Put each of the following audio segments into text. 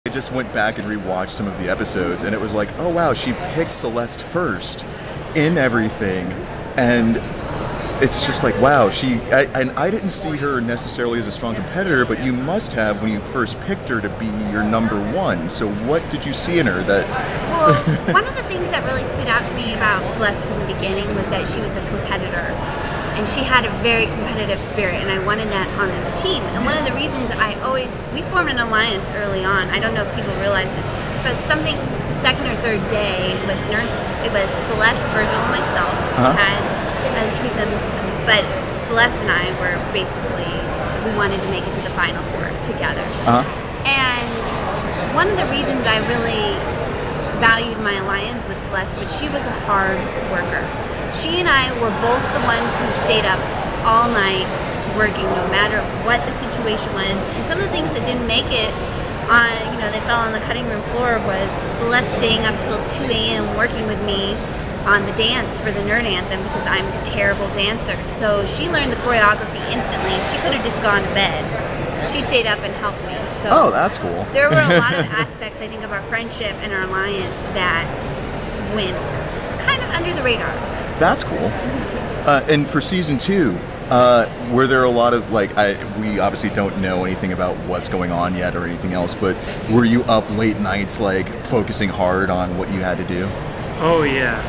I just went back and rewatched some of the episodes, and it was like, oh wow, she picked Celeste first in everything, and it's just like, wow, and I didn't see her necessarily as a strong competitor, but you must have when you first picked her to be your #1. So what did you see in her that... Well, one of the things that really stood out to me about Celeste from the beginning was that she was a competitor, and she had a very competitive spirit, and I wanted that on the team. And one of the reasons we formed an alliance early on. I don't know if people realize this, but the second or third day it was Celeste, Virgil, and myself had a threesome, but Celeste and I were we wanted to make it to the Final Four together. And one of the reasons I really valued my alliance with Celeste was she was a hard worker. She and I were both the ones who stayed up all night working no matter what the situation was. And some of the things that didn't make it they fell on the cutting room floor was Celeste staying up till 2 a.m. working with me on the dance for the Nerd Anthem because I'm a terrible dancer. So she learned the choreography instantly. She could have just gone to bed. She stayed up and helped me. So oh, that's cool. There were a lot of aspects, I think, of our friendship and our alliance that went kind of under the radar. That's cool. And for season 2, were there a lot of, we obviously don't know anything about what's going on yet or anything else, but were you up late nights, focusing hard on what you had to do? Oh, yeah.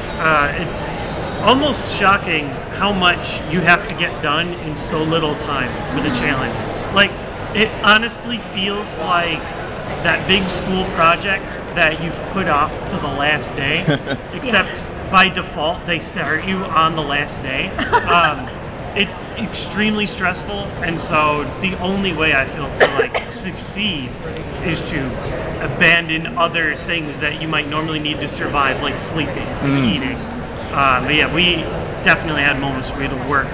It's almost shocking how much you have to get done in so little time for the challenges. It honestly feels like that big school project that you've put off to the last day, except by default they start you on the last day. It's extremely stressful, and so the only way I feel to succeed is to abandon other things that you might normally need to survive, like sleeping and eating. But yeah, we definitely had moments where we had to work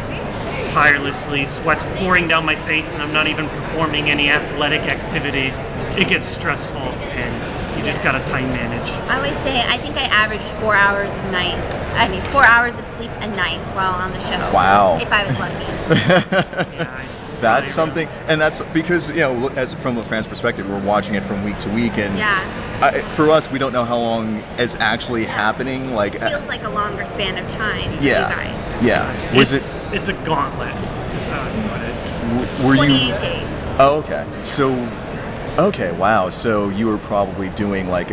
tirelessly, sweat's pouring down my face, and I'm not even performing any athletic activity. It gets stressful, and you just gotta time manage. I always say I think I averaged 4 hours of 4 hours of sleep a night while on the show. Wow. If I was lucky. That's something, and that's because, as from a fan's perspective, we're watching it from week to week, and for us, we don't know how long it's actually happening. It feels like a longer span of time for you guys. Yeah. It's a gauntlet, is how I put it. Were 28 days. Oh, okay. So, wow. So you were probably doing 1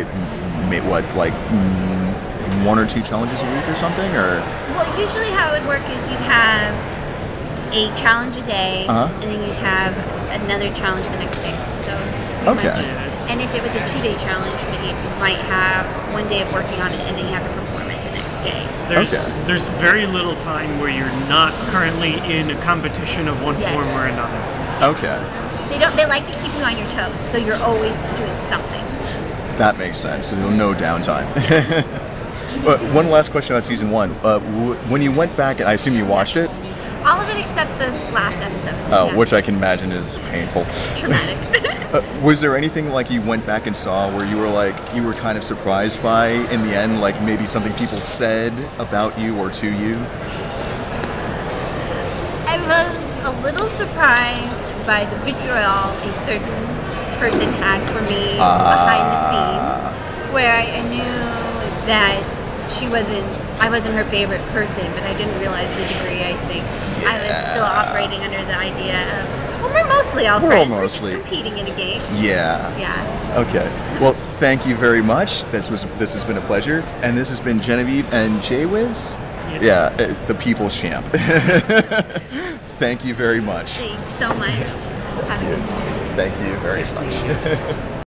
or 2 challenges a week or something, or? Well, usually how it would work is you'd have a challenge a day, and then you'd have another challenge the next day. So and if it was a 2-day challenge, then you might have 1 day of working on it, and then you have to perform it the next day. There's very little time where you're not currently in a competition of one form or another. Okay. They like to keep you on your toes, so you're always doing something. That makes sense. No downtime. One last question on season 1. When you went back, and I assume you watched it? All of it except the last episode. Oh, which I can imagine is painful. Traumatic. Was there anything you went back and saw where you were kind of surprised by in the end, maybe something people said about you or to you? I was a little surprised by the vitriol a certain person had for me behind the scenes, where I knew that I wasn't her favorite person, but I didn't realize the degree. I think I was still operating under the idea of, we're mostly all friends. We're just competing in a game. Yeah. Okay. Well, thank you very much. This has been a pleasure, and this has been Genevieve and Jwittz. Yeah, the People's Champ. Thank you very much. Thanks so much. Have a good one. Thank you very much.